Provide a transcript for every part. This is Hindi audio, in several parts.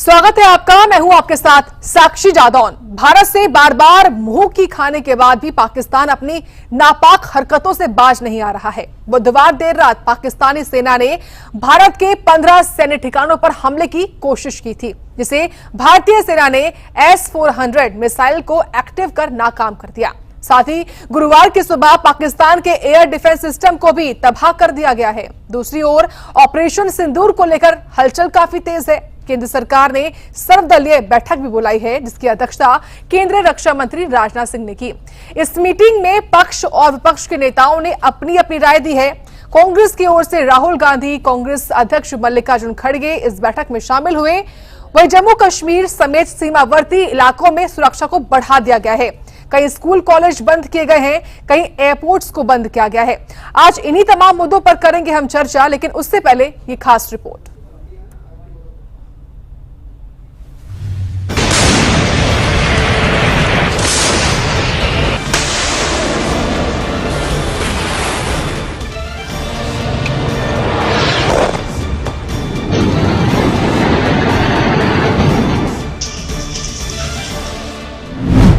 स्वागत है आपका। मैं हूं आपके साथ साक्षी जादौन। भारत से बार बार मुंह की खाने के बाद भी पाकिस्तान अपनी नापाक हरकतों से बाज नहीं आ रहा है। बुधवार देर रात पाकिस्तानी सेना ने भारत के 15 सैन्य ठिकानों पर हमले की कोशिश की थी, जिसे भारतीय सेना ने S-400 मिसाइल को एक्टिव कर नाकाम कर दिया। साथ ही गुरुवार की सुबह पाकिस्तान के एयर डिफेंस सिस्टम को भी तबाह कर दिया गया है। दूसरी ओर ऑपरेशन सिंदूर को लेकर हलचल काफी तेज है। केंद्र सरकार ने सर्वदलीय बैठक भी बुलाई है, जिसकी अध्यक्षता केंद्रीय रक्षा मंत्री राजनाथ सिंह ने की। इस मीटिंग में पक्ष और विपक्ष के नेताओं ने अपनी अपनी राय दी है। कांग्रेस की ओर से राहुल गांधी, कांग्रेस अध्यक्ष मल्लिकार्जुन खड़गे इस बैठक में शामिल हुए। वहीं जम्मू कश्मीर समेत सीमावर्ती इलाकों में सुरक्षा को बढ़ा दिया गया है। कई स्कूल कॉलेज बंद किए गए हैं, कई एयरपोर्ट्स को बंद किया गया है। आज इन्हीं तमाम मुद्दों पर करेंगे हम चर्चा, लेकिन उससे पहले ये खास रिपोर्ट।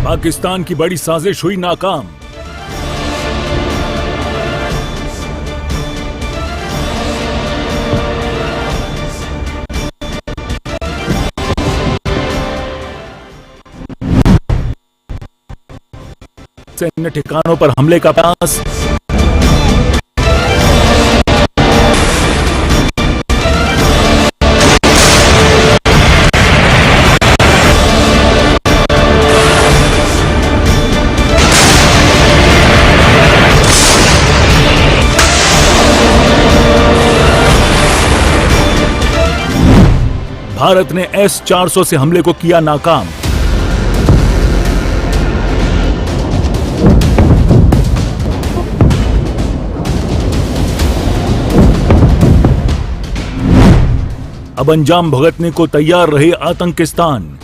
पाकिस्तान की बड़ी साजिश हुई नाकाम। सैन्य ठिकानों पर हमले का प्रयास। भारत ने S-400 से हमले को किया नाकाम। अब अंजाम भुगतने को तैयार रहे आतंकिस्तान।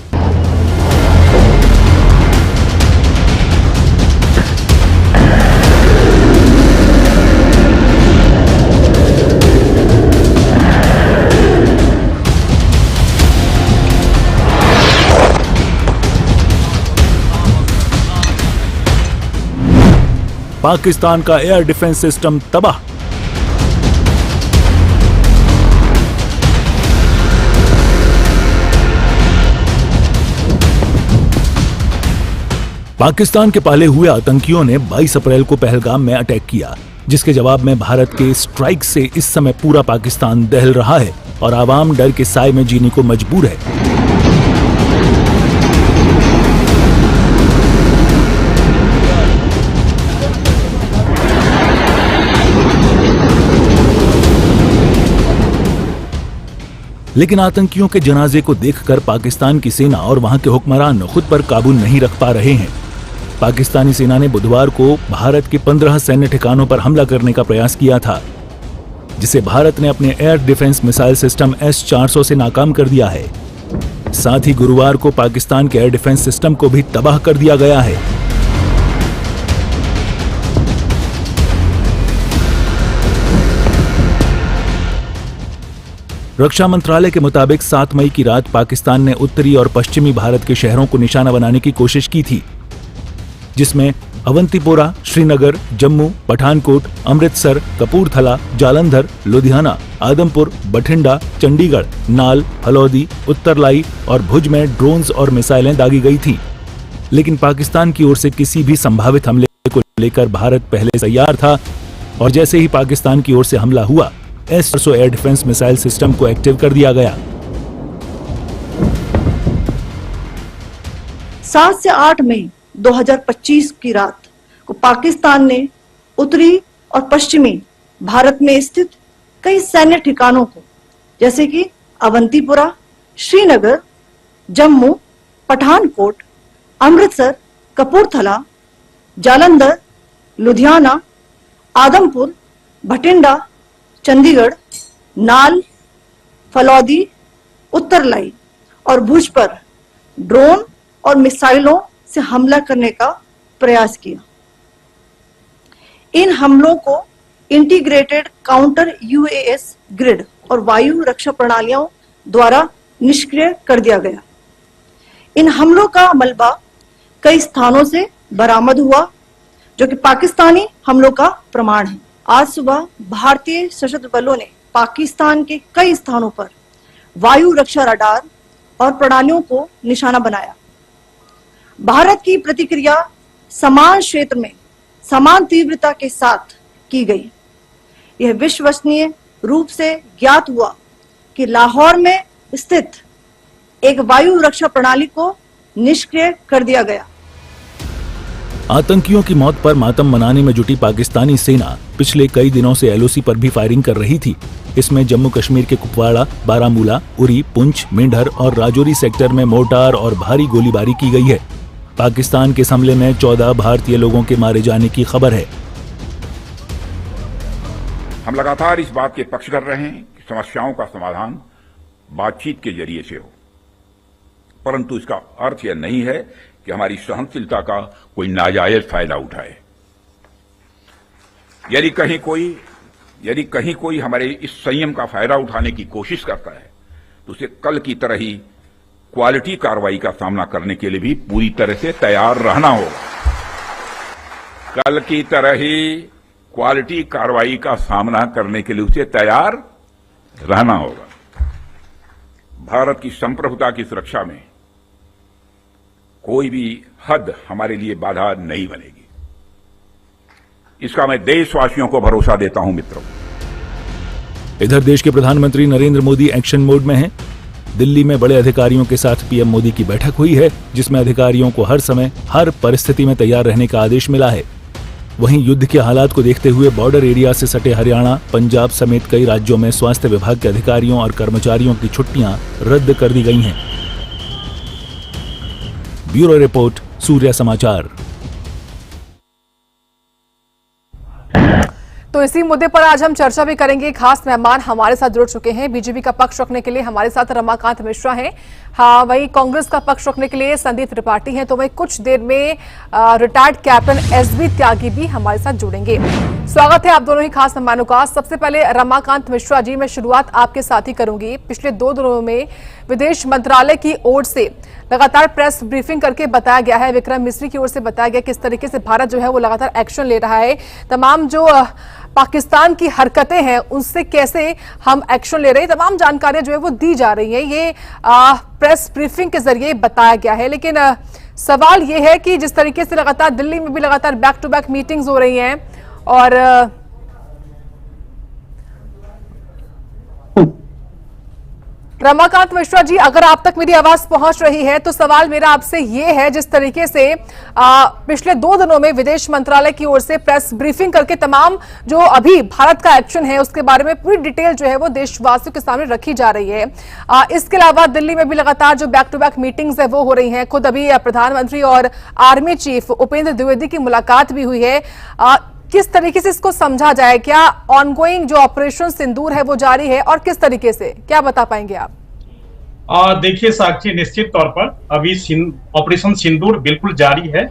पाकिस्तान का एयर डिफेंस सिस्टम तबाह। पाकिस्तान के पाले हुए आतंकियों ने 22 अप्रैल को पहलगाम में अटैक किया, जिसके जवाब में भारत के स्ट्राइक से इस समय पूरा पाकिस्तान दहल रहा है और आवाम डर के साए में जीने को मजबूर है। लेकिन आतंकियों के जनाजे को देखकर पाकिस्तान की सेना और वहां के हुक्मरान खुद पर काबू नहीं रख पा रहे हैं। पाकिस्तानी सेना ने बुधवार को भारत के 15 सैन्य ठिकानों पर हमला करने का प्रयास किया था, जिसे भारत ने अपने air defence missile system S-400 से नाकाम कर दिया है। साथ ही गुरुवार को पाकिस्तान के एयर डिफेंस सिस्टम को भी तबाह कर दिया गया है। रक्षा मंत्रालय के मुताबिक 7 मई की रात पाकिस्तान ने उत्तरी और पश्चिमी भारत के शहरों को निशाना बनाने की कोशिश की थी, जिसमें अवंतीपोरा, श्रीनगर, जम्मू, पठानकोट, अमृतसर, कपूरथला, जालंधर, लुधियाना, आदमपुर, बठिंडा, चंडीगढ़, नाल, फलौदी, उत्तरलाई और भुज में ड्रोन्स और मिसाइलें दागी गई थी। लेकिन पाकिस्तान की ओर से किसी भी संभावित हमले को लेकर भारत पहले से तैयार था और जैसे ही पाकिस्तान की ओर से हमला हुआ, S-400 air defence missile system को एक्टिव कर दिया गया। 7 से 8 मई 2025 की रात को पाकिस्तान ने उत्तरी और पश्चिमी भारत में स्थित कई सैन्य ठिकानों को, जैसे कि अवंतीपुरा, श्रीनगर, जम्मू, पठानकोट, अमृतसर, कपूरथला, जालंधर, लुधियाना, आदमपुर, भटिंडा, चंडीगढ़, नाल, फलौदी, उत्तरलाई और भुज पर ड्रोन और मिसाइलों से हमला करने का प्रयास किया। इन हमलों को इंटीग्रेटेड काउंटर यूएस ग्रिड और वायु रक्षा प्रणालियों द्वारा निष्क्रिय कर दिया गया। इन हमलों का मलबा कई स्थानों से बरामद हुआ, जो कि पाकिस्तानी हमलों का प्रमाण है। आज सुबह भारतीय सशस्त्र बलों ने पाकिस्तान के कई स्थानों पर वायु रक्षा रडार और प्रणालियों को निशाना बनाया। भारत की प्रतिक्रिया समान क्षेत्र में समान तीव्रता के साथ की गई। यह विश्वसनीय रूप से ज्ञात हुआ कि लाहौर में स्थित एक वायु रक्षा प्रणाली को निष्क्रिय कर दिया गया। आतंकियों की मौत पर मातम मनाने में जुटी पाकिस्तानी सेना पिछले कई दिनों से एलओसी पर भी फायरिंग कर रही थी। इसमें जम्मू कश्मीर के कुपवाड़ा, बारामूला, उरी, पुंछ, मेंढर और राजौरी सेक्टर में मोर्टार और भारी गोलीबारी की गई है। पाकिस्तान के इस हमले में 14 भारतीय लोगों के मारे जाने की खबर है। हम लगातार इस बात के पक्ष कर रहे हैं कि समस्याओं का समाधान बातचीत के जरिए से हो, परंतु इसका अर्थ यह नहीं है कि हमारी सहनशीलता का कोई नाजायज फायदा उठाए। यदि कहीं कोई हमारे इस संयम का फायदा उठाने की कोशिश करता है तो उसे कल की तरह ही क्वालिटी कार्रवाई का सामना करने के लिए भी पूरी तरह से तैयार रहना होगा। कल की तरह ही क्वालिटी कार्रवाई का सामना करने के लिए उसे तैयार रहना होगा। भारत की संप्रभुता की सुरक्षा में कोई भी हद हमारे लिए बाधा नहीं बनेगी, इसका मैं देशवासियों को भरोसा देता हूं। मित्रों, इधर देश के प्रधानमंत्री नरेंद्र मोदी एक्शन मोड में हैं। दिल्ली में बड़े अधिकारियों के साथ पीएम मोदी की बैठक हुई है, जिसमें अधिकारियों को हर समय हर परिस्थिति में तैयार रहने का आदेश मिला है। वहीं युद्ध के हालात को देखते हुए बॉर्डर एरिया से सटे हरियाणा, पंजाब समेत कई राज्यों में स्वास्थ्य विभाग के अधिकारियों और कर्मचारियों की छुट्टियां रद्द कर दी गई हैं। ब्यूरो रिपोर्ट, सूर्य समाचार। तो इसी मुद्दे पर आज हम चर्चा भी करेंगे। खास मेहमान हमारे साथ जुड़ चुके हैं। बीजेपी का पक्ष रखने के लिए हमारे साथ रमाकांत मिश्रा हैं। हाँ, वही कांग्रेस का पक्ष रखने के लिए संदीप त्रिपाठी हैं। तो वही कुछ देर में रिटायर्ड कैप्टन एसबी त्यागी भी हमारे साथ जुड़ेंगे। स्वागत है आप दोनों ही खास मेहमानों का। सबसे पहले रमाकांत मिश्रा जी, मैं शुरुआत आपके साथ ही करूंगी। पिछले 2 दिनों में विदेश मंत्रालय की ओर से लगातार प्रेस ब्रीफिंग करके बताया गया है, विक्रम मिस्री की ओर से बताया गया किस तरीके से भारत जो है वो लगातार एक्शन ले रहा है। तमाम जो पाकिस्तान की हरकतें हैं उनसे कैसे हम एक्शन ले रहे हैं, तमाम जानकारियां जो है वो दी जा रही हैं। ये प्रेस ब्रीफिंग के जरिए बताया गया है। लेकिन सवाल ये है कि जिस तरीके से लगातार दिल्ली में भी लगातार बैक टू बैक मीटिंग्स हो रही हैं और रमाकांत मिश्रा जी, अगर आप तक मेरी आवाज पहुंच रही है तो सवाल मेरा आपसे ये है, जिस तरीके से पिछले 2 दिनों में विदेश मंत्रालय की ओर से प्रेस ब्रीफिंग करके तमाम जो अभी भारत का एक्शन है उसके बारे में पूरी डिटेल जो है वो देशवासियों के सामने रखी जा रही है। इसके अलावा दिल्ली में भी लगातार जो बैक टू बैक मीटिंग्स है वो हो रही हैं। खुद अभी प्रधानमंत्री और आर्मी चीफ उपेंद्र द्विवेदी की मुलाकात भी हुई है। किस तरीके से इसको समझा जाए? क्या ऑनगोइंग जो ऑपरेशन सिंदूर है वो जारी है और किस तरीके से, क्या बता पाएंगे आप? देखिए साक्षी, निश्चित तौर पर अभी ऑपरेशन सिंदूर बिल्कुल जारी है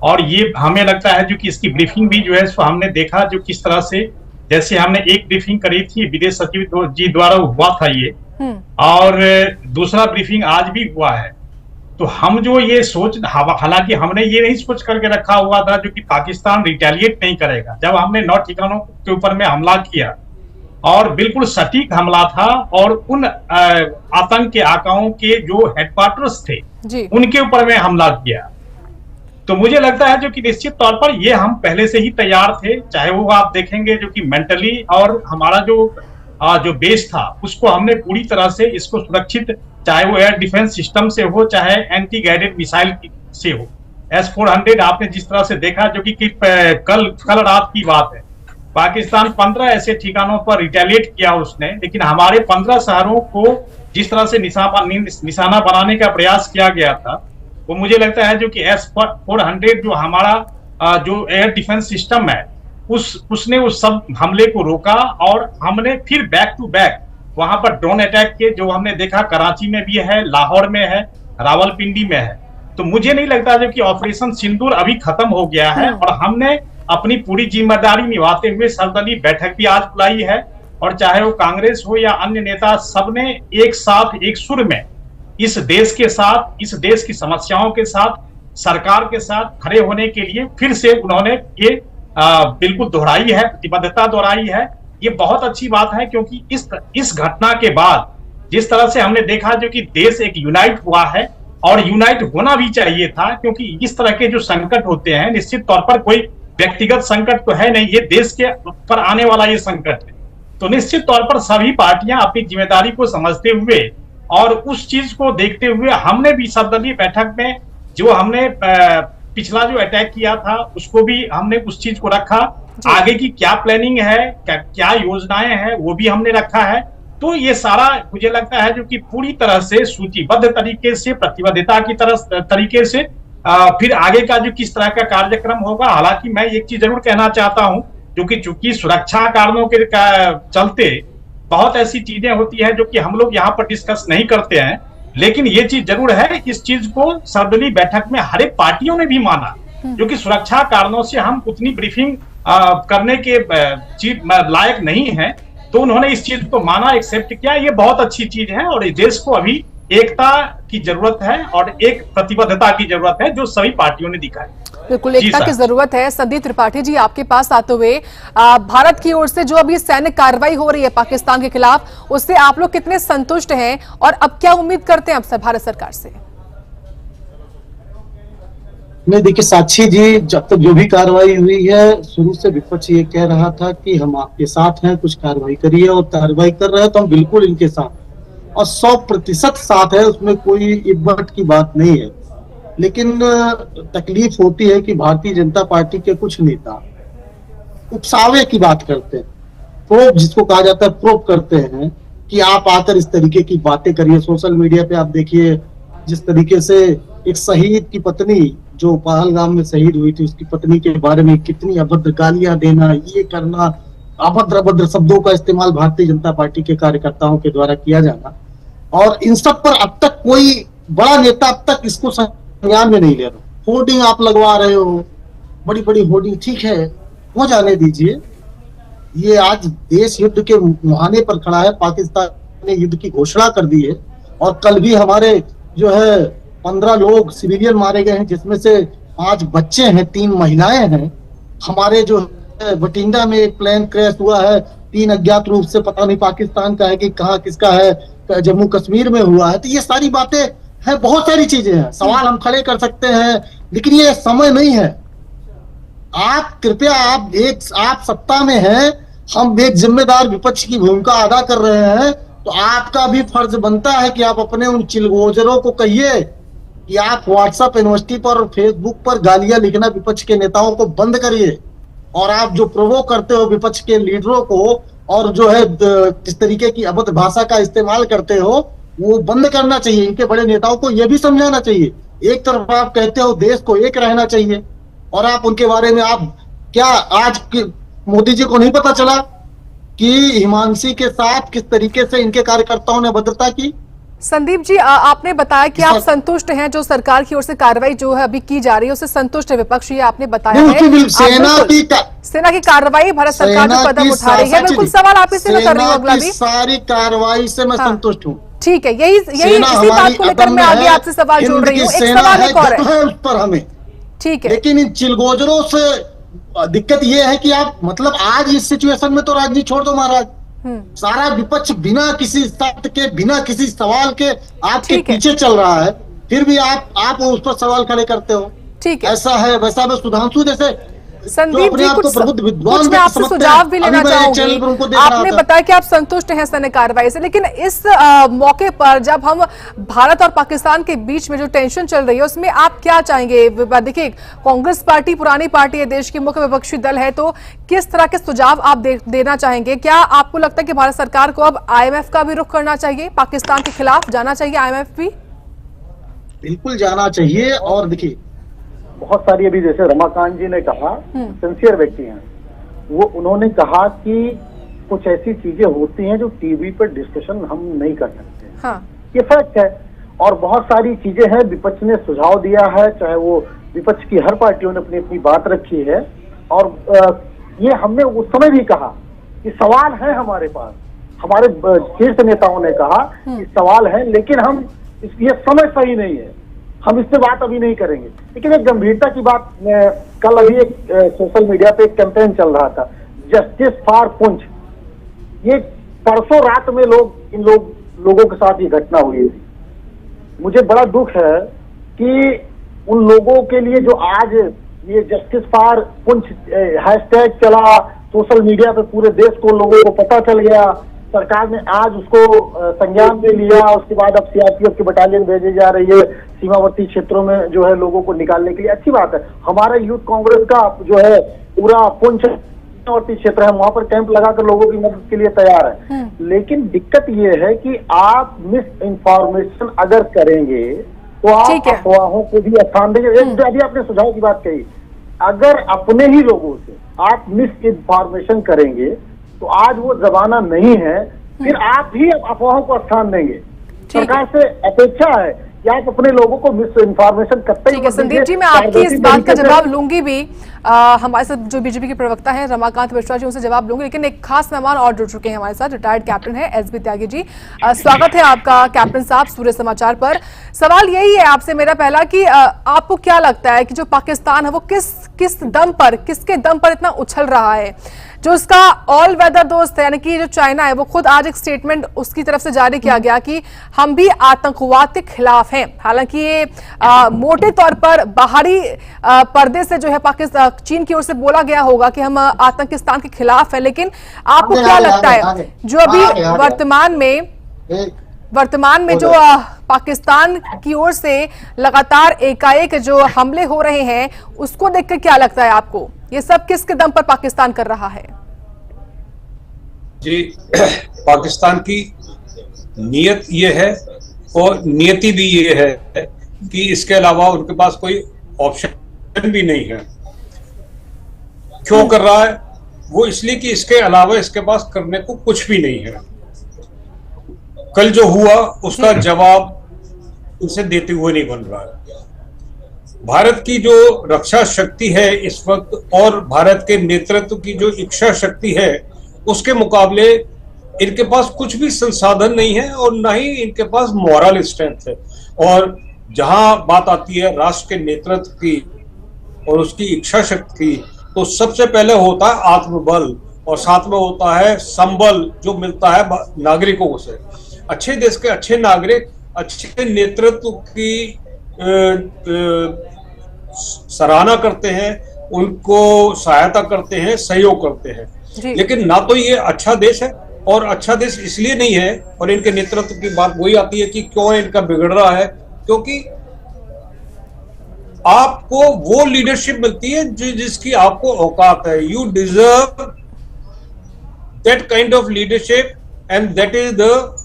और ये हमें लगता है जो कि इसकी ब्रीफिंग भी जो है सो हमने देखा जो किस तरह से, जैसे हमने एक ब्रीफिंग करी थी विदेश सचिव जी द्वारा हुआ था ये, और दूसरा ब्रीफिंग आज भी हुआ है। तो हम जो ये सोच, हालांकि हमने ये नहीं सोच करके रखा हुआ था जो कि पाकिस्तान रिटेलिएट नहीं करेगा। जब हमने 9 ठिकानों के ऊपर में हमला किया और बिल्कुल सटीक हमला था और उन आतंक के आकाओं के जो हेडक्वार्टर्स थे उनके ऊपर में हमला किया, तो मुझे लगता है जो कि निश्चित तौर पर ये हम पहले से ही तैयार थे। चाहे वो आप देखेंगे जो कि मेंटली और हमारा जो बेस था उसको हमने पूरी तरह से इसको सुरक्षित, चाहे वो एयर डिफेंस सिस्टम से हो चाहे एंटी गाइडेड मिसाइल से हो। S-400 आपने जिस तरह से देखा जो कि कल रात की बात है, पाकिस्तान 15 ऐसे ठिकानों पर रिटेलिएट किया उसने, लेकिन हमारे 15 शहरों को जिस तरह से निशाना बनाने का प्रयास किया गया था वो मुझे लगता है जो कि S-400 जो हमारा जो एयर डिफेंस सिस्टम है उसने उस सब हमले को रोका और हमने फिर बैक टू बैक वहां पर ड्रोन अटैक के जो हमने देखा कराची में भी है, लाहौर में है, रावलपिंडी में है। तो मुझे नहीं लगता जो कि ऑपरेशन सिंदूर अभी खत्म हो गया है और हमने अपनी पूरी जिम्मेदारी निभाते हुए सर्वदलीय बैठक भी आज बुलाई है और चाहे वो कांग्रेस हो या अन्य नेता, सबने एक साथ एक सुर में इस देश के साथ, इस देश की समस्याओं के साथ, सरकार के साथ खड़े होने के लिए फिर से उन्होंने ये बिल्कुल दोहराई है, प्रतिबद्धता दोहराई है। ये बहुत अच्छी बात है, क्योंकि इस घटना के बाद जिस तरह से हमने देखा जो कि देश एक यूनाइट हुआ है, और यूनाइट होना भी चाहिए था, क्योंकि इस तरह के जो संकट होते हैं, निश्चित तौर पर कोई व्यक्तिगत संकट तो है नहीं, ये देश के ऊपर आने वाला ये संकट है। तो निश्चित तौर पर सभी पार्टियां अपनी जिम्मेदारी को समझते हुए और उस चीज को देखते हुए हमने भी सर्वदलीय बैठक में जो हमने पिछला जो अटैक किया था उसको भी हमने उस चीज को रखा, आगे की क्या प्लानिंग है, क्या योजनाएं हैं वो भी हमने रखा है। तो ये सारा मुझे लगता है जो कि पूरी तरह से सूचीबद्ध तरीके से, प्रतिबद्धता की तरीके से फिर आगे का जो किस तरह का कार्यक्रम होगा। हालांकि मैं एक चीज जरूर कहना चाहता हूं, जो कि चूंकि सुरक्षा कारणों के चलते बहुत ऐसी चीजें होती है जो कि हम लोग यहाँ पर डिस्कस नहीं करते हैं, लेकिन ये चीज जरूर है, इस चीज को सर्वदलीय बैठक में हर एक पार्टियों ने भी माना, जो कि सुरक्षा कारणों से हम उतनी ब्रीफिंग करने के लायक नहीं है, तो उन्होंने इस चीज को माना, एक्सेप्ट किया। ये बहुत अच्छी चीज है और इस देश को अभी एकता की जरूरत है और एक प्रतिबद्धता की जरूरत है, जो सभी पार्टियों ने दिखाई। बिल्कुल एकता की जरूरत है। संदीप त्रिपाठी जी, आपके पास आते हुए भारत की ओर से जो अभी सैन्य कार्रवाई हो रही है पाकिस्तान के खिलाफ, उससे आप लोग कितने संतुष्ट हैं और अब क्या उम्मीद करते हैं अब भारत सरकार से? नहीं, देखिए साक्षी जी, जब तक जो भी कार्रवाई हुई है, शुरू से विपक्ष ये कह रहा था कि हम आपके साथ हैं, कुछ कार्रवाई करिए, और कार्रवाई कर रहे हैं तो हम बिल्कुल इनके साथ, और 100% साथ है, उसमें कोई इब्बत की बात नहीं है। लेकिन तकलीफ होती है कि भारतीय जनता पार्टी के कुछ नेता उकसावे की बात करते हैं, प्रोब जिसको कहा जाता है, प्रोब करते हैं कि आप आकर इस तरीके की बातें करिए। सोशल मीडिया पे आप देखिए जिस तरीके से एक शहीद की पत्नी जो पहलगाम में शहीद हुई थी, उसकी पत्नी के बारे में कितनी अभद्र गालियां देना, ये करना, अभद्र अभद्र शब्दों का इस्तेमाल भारतीय जनता पार्टी के कार्यकर्ताओं के द्वारा किया जाना, और इन सब पर अब तक कोई बड़ा नेता अब तक इसको संज्ञान में नहीं ले रहा। होर्डिंग आप लगवा रहे हो, बड़ी बड़ी होर्डिंग, ठीक है, हो जाने दीजिए। ये आज देश युद्ध के मुहाने पर खड़ा है, पाकिस्तान ने युद्ध की घोषणा कर दी है, और कल भी हमारे जो है 15 लोग सिविलियन मारे गए हैं, जिसमें से 5 बच्चे हैं, 3 महिलाएं हैं। हमारे जो बठिंडा में एक प्लेन क्रैश हुआ है, 3 अज्ञात रूप से, पता नहीं पाकिस्तान का है कि कहाँ किसका है, जम्मू कश्मीर में हुआ है। तो ये सारी बातें हैं, बहुत सारी चीजें हैं, सवाल हम खड़े कर सकते हैं, लेकिन ये समय नहीं है। आप कृपया, आप सत्ता में हैं, हम एक जिम्मेदार विपक्ष की भूमिका अदा कर रहे हैं, तो आपका भी फर्ज बनता है कि आप अपने उन चिलगोजरों को कहिए कि आप व्हाट्सएप यूनिवर्सिटी पर और फेसबुक पर गालियां लिखना विपक्ष के नेताओं को बंद करिए, और आप जो प्रोवोक करते हो विपक्ष के लीडरों को, और जो है किस तरीके की अभद्र भाषा का इस्तेमाल करते हो, वो बंद करना चाहिए। इनके बड़े नेताओं को यह भी समझाना चाहिए। एक तरफ आप कहते हो देश को एक रहना चाहिए, और आप उनके बारे में, आप क्या आज मोदी जी को नहीं पता चला कि हिमांशी के साथ किस तरीके से इनके कार्यकर्ताओं ने भद्रता की? संदीप जी, आपने बताया कि आप संतुष्ट हैं, जो सरकार की ओर से कार्रवाई जो है अभी की जा रही है उससे संतुष्ट है विपक्ष, ये आपने बताया है। सेना की कार्रवाई, भारत सरकार जो कदम उठा रही है, बिल्कुल सवाल आप ही से मैं कर रही हूँ। अगला भी सारी कार्रवाई से मैं संतुष्ट हूँ, ठीक है, यही इसी बात को लेकर मैं आगे आपसे सवाल जोड़ रही हूँ। एक सवाल एक और है उस पर हमें, ठीक है, लेकिन इन चिलगोजरों से दिक्कत ये है कि आप, मतलब आज इस सिचुएशन में तो राजनीति छोड़ दो महाराज, सारा विपक्ष बिना किसी शर्त के, बिना किसी सवाल के आपके पीछे चल रहा है, फिर भी आप उस पर सवाल खड़े करते हो। ठीक है, ऐसा है वैसा। मैं सुधांशु जैसे संदीप जी कुछ मैं आपसे सुझाव भी लेना चाहूंगी। आपने बताया कि आप संतुष्ट हैं सैन्य कार्रवाई से, लेकिन इस मौके पर जब हम भारत और पाकिस्तान के बीच में जो टेंशन चल रही है उसमें आप क्या चाहेंगे? देखिए, कांग्रेस पार्टी पुरानी पार्टी है, देश की मुख्य विपक्षी दल है, तो किस तरह के सुझाव आप देना चाहेंगे? क्या आपको लगता है कि भारत सरकार को अब IMF का भी रुख करना चाहिए, पाकिस्तान के खिलाफ जाना चाहिए IMF भी? बिल्कुल जाना चाहिए। और देखिए, बहुत सारी, अभी जैसे रमाकांत जी ने कहा, सिंसियर व्यक्ति हैं वो, उन्होंने कहा कि कुछ ऐसी चीजें होती हैं जो टीवी पर डिस्कशन हम नहीं कर सकते। हाँ। ये फैक्ट है। और बहुत सारी चीजें हैं, विपक्ष ने सुझाव दिया है, चाहे वो विपक्ष की हर पार्टियों ने अपनी अपनी बात रखी है, और ये हमने उस समय भी कहा कि सवाल है हमारे पास, हमारे शीर्ष नेताओं ने कहा कि सवाल है, लेकिन हम ये समय सही नहीं है, हम इस पे बात अभी नहीं करेंगे। लेकिन एक गंभीरता की बात, कल अभी एक सोशल मीडिया पे एक कैंपेन चल रहा था, जस्टिस फॉर पुंछ। ये परसों रात में इन लोगों के साथ ये घटना हुई थी। मुझे बड़ा दुख है कि उन लोगों के लिए जो आज ये जस्टिस फॉर पुंछ हैशटैग चला, सोशल मीडिया पे पूरे देश को, लोगों को पता चल गया, सरकार ने आज उसको संज्ञान में लिया, उसके बाद अब सीआरपीएफ की बटालियन भेजी जा रही है सीमावर्ती क्षेत्रों में जो है लोगों को निकालने के लिए। अच्छी बात है, हमारा यूथ कांग्रेस का जो है पूरा पुंछ सीमावर्ती क्षेत्र है, वहां पर कैंप लगाकर लोगों की मदद के लिए तैयार है। लेकिन दिक्कत ये है कि आप मिस इन्फॉर्मेशन अगर करेंगे तो आप अफवाहों को भी स्थान देंगे। अभी आपने सुझाव की बात कही, अगर अपने ही लोगों से आप मिस इन्फॉर्मेशन करेंगे तो आज वो जमाना नहीं है, फिर आप ही अफवाहों को स्थान देंगे। सरकार से अपेक्षा है कि आप अपने लोगों को मिस इन्फॉर्मेशन करते ही। संदीप जी, मैं आपकी इस बात का जवाब लूंगी भी, हमारे साथ जो बीजेपी के प्रवक्ता हैं रमाकांत मिश्रा जी, उनसे जवाब लूंगी, लेकिन एक खास मेहमान और जुड़ चुके हैं हमारे साथ, रिटायर्ड कैप्टन है एसबी त्यागी जी। स्वागत है आपका कैप्टन साहब सूर्य समाचार पर। सवाल यही है आपसे मेरा पहला कि आपको क्या लगता है कि जो पाकिस्तान है वो किस दम पर, किसके दम पर इतना उछल रहा है? जो उसका ऑल वेदर दोस्त है यानी कि जो चाइना है, वो खुद आज एक स्टेटमेंट उसकी तरफ से जारी किया गया कि हम भी आतंकवाद के खिलाफ हैं। हालांकि ये मोटे तौर पर बाहरी पर्दे से जो है पाकिस्तान, चीन की ओर से बोला गया होगा कि हम आतंकिस्तान के खिलाफ हैं, लेकिन आपको क्या लगता है जो अभी वर्तमान में जो पाकिस्तान की ओर से लगातार एकाएक जो हमले हो रहे हैं, उसको देखकर क्या लगता है आपको? ये सब किसके दम पर पाकिस्तान कर रहा है? जी, पाकिस्तान की नीयत ये है और नियति भी ये है कि इसके अलावा उनके पास कोई ऑप्शन भी नहीं है। क्यों कर रहा है वो? इसलिए कि इसके अलावा इसके पास करने को कुछ भी नहीं है। कल जो हुआ उसका जवाब उसे देते हुए नहीं बन रहा है। भारत की जो रक्षा शक्ति है इस वक्त और भारत के नेतृत्व की जो इच्छा शक्ति है, उसके मुकाबले इनके पास कुछ भी संसाधन नहीं है और ना ही इनके पास मोरल स्ट्रेंथ है। और जहां बात आती है राष्ट्र के नेतृत्व की और उसकी इच्छा शक्ति की, तो सबसे पहले होता है आत्मबल और साथ में होता है संबल जो मिलता है नागरिकों से। अच्छे देश के अच्छे नागरिक अच्छे नेतृत्व की सराहना करते हैं, उनको सहायता करते हैं, सहयोग करते हैं। लेकिन ना तो ये अच्छा देश है, और अच्छा देश इसलिए नहीं है, और इनके नेतृत्व की बात वही आती है कि क्यों इनका बिगड़ रहा है, क्योंकि आपको वो लीडरशिप मिलती है जिसकी आपको औकात है। You deserve that kind of leadership and that is the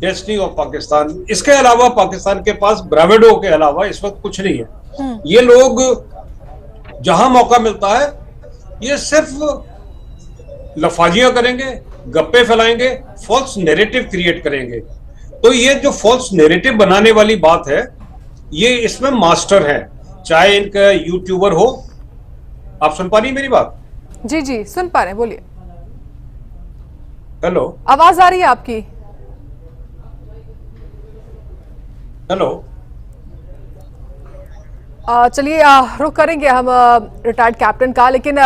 destiny of Pakistan. इसके अलावा पाकिस्तान के पास ब्रावेडो के अलावा इस वक्त कुछ नहीं है। ये लोग जहां मौका मिलता है ये सिर्फ लफाजियां करेंगे, गप्पे फैलाएंगे, फॉल्स नैरेटिव क्रिएट करेंगे। तो ये जो फॉल्स नैरेटिव बनाने वाली बात है, ये इसमें मास्टर है, चाहे इनका यूट्यूबर हो। आप सुन पा रही मेरी बात? जी जी सुन पा रहे हैं, बोलिए। हेलो, आवाज आ रही है आपकी? हेलो, चलिए रुक करेंगे हम रिटायर्ड कैप्टन का, लेकिन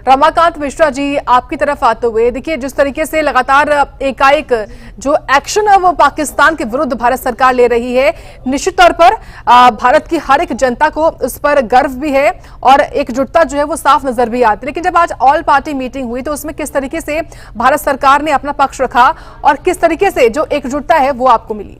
रमाकांत मिश्रा जी आपकी तरफ आते हुए देखिए, जिस तरीके से लगातार एकाएक जो एक्शन है वो पाकिस्तान के विरुद्ध भारत सरकार ले रही है, निश्चित तौर पर भारत की हर एक जनता को उस पर गर्व भी है और एकजुटता जो है वो साफ नजर भी आती है। लेकिन जब आज ऑल पार्टी मीटिंग हुई तो उसमें किस तरीके से भारत सरकार ने अपना पक्ष रखा और किस तरीके से जो एकजुटता है वो आपको मिली?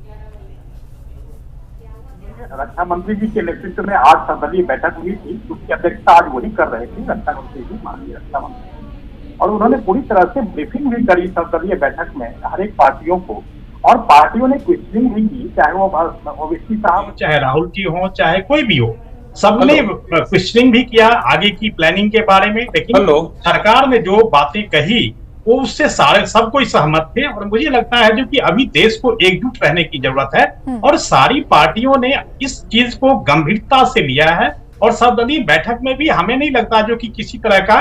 रक्षा मंत्री जी के नेतृत्व में आज सर्वदलीय बैठक हुई थी, उसकी अध्यक्षता आज वही कर रहे थे रक्षा मंत्री जी, माननीय रक्षा मंत्री, और उन्होंने पूरी तरह से ब्रीफिंग भी करी सर्वदलीय बैठक में हर एक पार्टियों को, और पार्टियों ने क्वेश्चनिंग भी की, चाहे वो ओवैसी साहब, चाहे राहुल जी हो, चाहे कोई भी हो, सबने क्वेश्चनिंग भी किया आगे की प्लानिंग के बारे में। लेकिन सरकार ने जो बातें कही वो उससे सारे सब कोई सहमत थे, और मुझे लगता है जो कि अभी देश को एकजुट रहने की जरूरत है और सारी पार्टियों ने इस चीज को गंभीरता से लिया है। और सर्वदलीय बैठक में भी हमें नहीं लगता जो कि किसी तरह का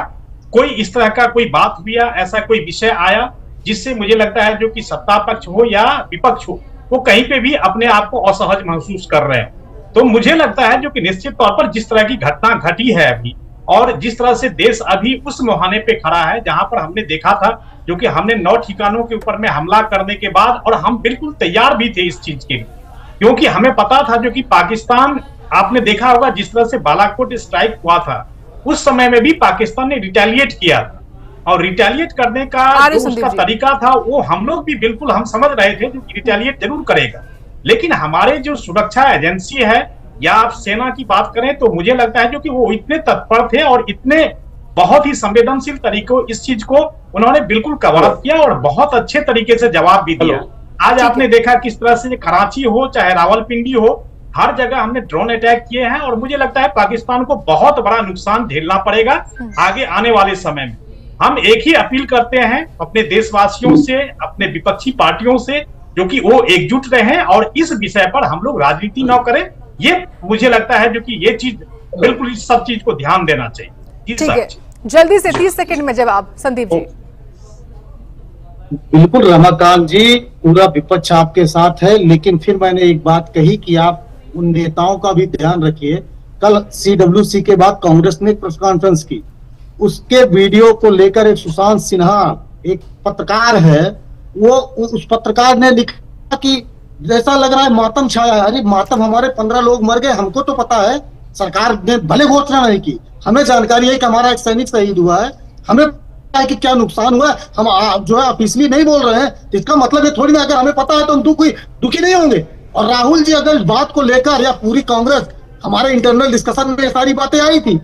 कोई इस तरह का कोई बात हुई या ऐसा कोई विषय आया जिससे मुझे लगता है जो कि सत्ता पक्ष हो या विपक्ष हो, वो कहीं पे भी अपने आप को असहज महसूस कर रहे हैं। तो मुझे लगता है जो कि निश्चित तौर पर जिस तरह की घटना घटी है अभी, और जिस तरह से देश अभी उस मुहाने पे खड़ा है जहां पर हमने देखा था जो कि हमने 9 ठिकानों के ऊपर में हमला करने के बाद, और हम बिल्कुल तैयार भी थे इस चीज के लिए, क्योंकि हमें पता था जो कि पाकिस्तान, आपने देखा होगा जिस तरह से बालाकोट स्ट्राइक हुआ था, उस समय में भी पाकिस्तान ने रिटेलिएट किया था, और रिटेलिएट करने का जो उसका तरीका था वो हम लोग भी बिल्कुल हम समझ रहे थे जो कि रिटेलिएट जरूर करेगा। लेकिन हमारे जो सुरक्षा एजेंसी है या आप सेना की बात करें तो मुझे लगता है जो कि वो इतने तत्पर थे और इतने बहुत ही संवेदनशील तरीकों इस चीज को उन्होंने बिल्कुल कवर अप किया और बहुत अच्छे तरीके से जवाब भी दिया। आज आपने देखा किस तरह से कराची हो चाहे रावलपिंडी हो, हर जगह हमने ड्रोन अटैक किए हैं, और मुझे लगता है पाकिस्तान को बहुत बड़ा नुकसान झेलना पड़ेगा आगे आने वाले समय में। हम एक ही अपील करते हैं अपने देशवासियों से, अपने विपक्षी पार्टियों से, जो कि वो एकजुट रहें और इस विषय पर हम लोग राजनीति न करें। ये मुझे लगता है जो कि ये चीज बिल्कुल इस सब चीज को ध्यान देना चाहिए। ठीक है, जल्दी से 30 सेकंड में जवाब संदीप जी। बिल्कुल रमाकांत जी, पूरा विपक्ष आपके साथ है, लेकिन फिर मैंने एक बात कही कि आप उन नेताओं का भी ध्यान रखिए। कल CWC के बाद कांग्रेस ने प्रेस कॉन्फ्रेंस की, उसके वीडियो को लेकर एक सुशांत सिन्हा एक पत्रकार है, वो उस पत्रकार ने लिखा कि जैसा लग रहा है मातम छाया है। अरे मातम, हमारे 15 लोग मर गए, हमको तो पता है, सरकार ने भले घोषणा नहीं की, हमें जानकारी है कि हमारा एक सैनिक शहीद हुआ है, हमें पता है कि क्या नुकसान हुआ है। हम जो है आप इसलिए नहीं बोल रहे हैं, इसका मतलब ये थोड़ी ना अगर हमें पता है तो हम दुखी नहीं होंगे। और राहुल जी अगर इस बात को लेकर या पूरी कांग्रेस, हमारे इंटरनल डिस्कशन में ये सारी बातें आई थी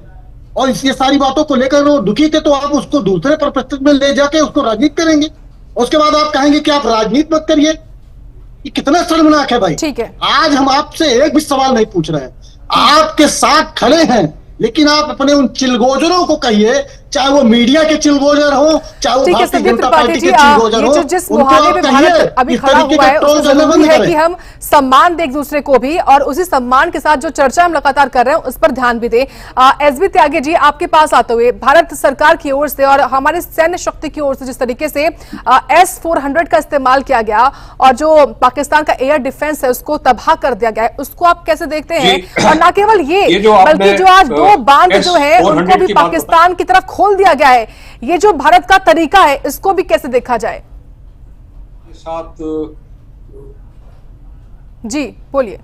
और ये सारी बातों को लेकर वो दुखी थे, तो आप उसको दूसरे पर्सपेक्टिव में ले जाके उसको राजनीति करेंगे, उसके बाद आप कहेंगे कि आप राजनीति मत करिए। ये कितना शर्मनाक है भाई। ठीक है, आज हम आपसे एक भी सवाल नहीं पूछ रहे हैं, आपके साथ खड़े हैं, लेकिन आप अपने उन चिलगोजरों को कहिए, चाहे वो मीडिया के चिलगोजर हो, चाहे वो भारतीय जनता पार्टी के चिलगोजर हो, जिस मुहाने पे भारत अभी खड़ा हुआ है उसमें जरूरी है कि हम सम्मान दें एक दूसरे को भी, और उसी सम्मान के साथ जो चर्चा हम लगातार कर रहे हैं उस पर ध्यान भी दें। SB त्यागी जी, आपके पास आते हुए भारत सरकार की ओर से और हमारे सैन्य शक्ति की ओर से जिस तरीके से S-400 का इस्तेमाल किया गया और जो पाकिस्तान का एयर डिफेंस है उसको तबाह कर दिया गया है, उसको आप कैसे देखते हैं? और न केवल ये बल्कि जो आज 2 बांध जो है उनको भी पाकिस्तान की तरफ खोल दिया गया है, ये जो भारत का तरीका है इसको भी कैसे देखा जाए? जी बोलिए।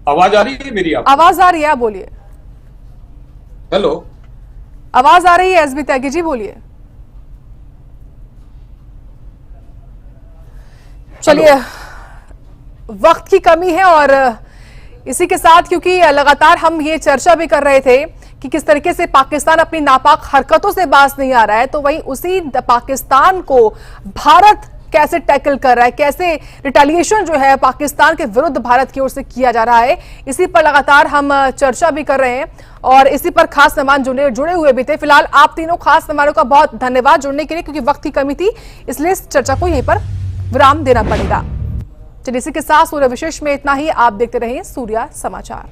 आवाज आ रही है मेरी? आप आवाज आ रही है, आप बोलिए। हेलो, आवाज आ रही है SB त्यागी जी, बोलिए। चलिए, वक्त की कमी है और इसी के साथ क्योंकि लगातार हम ये चर्चा भी कर रहे थे कि किस तरीके से पाकिस्तान अपनी नापाक हरकतों से बाज नहीं आ रहा है, तो वहीं उसी पाकिस्तान को भारत कैसे टैकल कर रहा है, कैसे रिटेलिएशन जो है पाकिस्तान के विरुद्ध भारत की ओर से किया जा रहा है, इसी पर लगातार हम चर्चा भी कर रहे हैं और इसी पर खास मेहमान जुड़े हुए भी थे। फिलहाल आप तीनों खास मेहमानों का बहुत धन्यवाद जुड़ने के लिए, क्योंकि वक्त की कमी थी इसलिए इस चर्चा को यहीं पर विराम देना पड़ेगा। चलिए, इसी के साथ सूर्य विशेष में इतना ही। आप देखते रहिए सूर्या समाचार।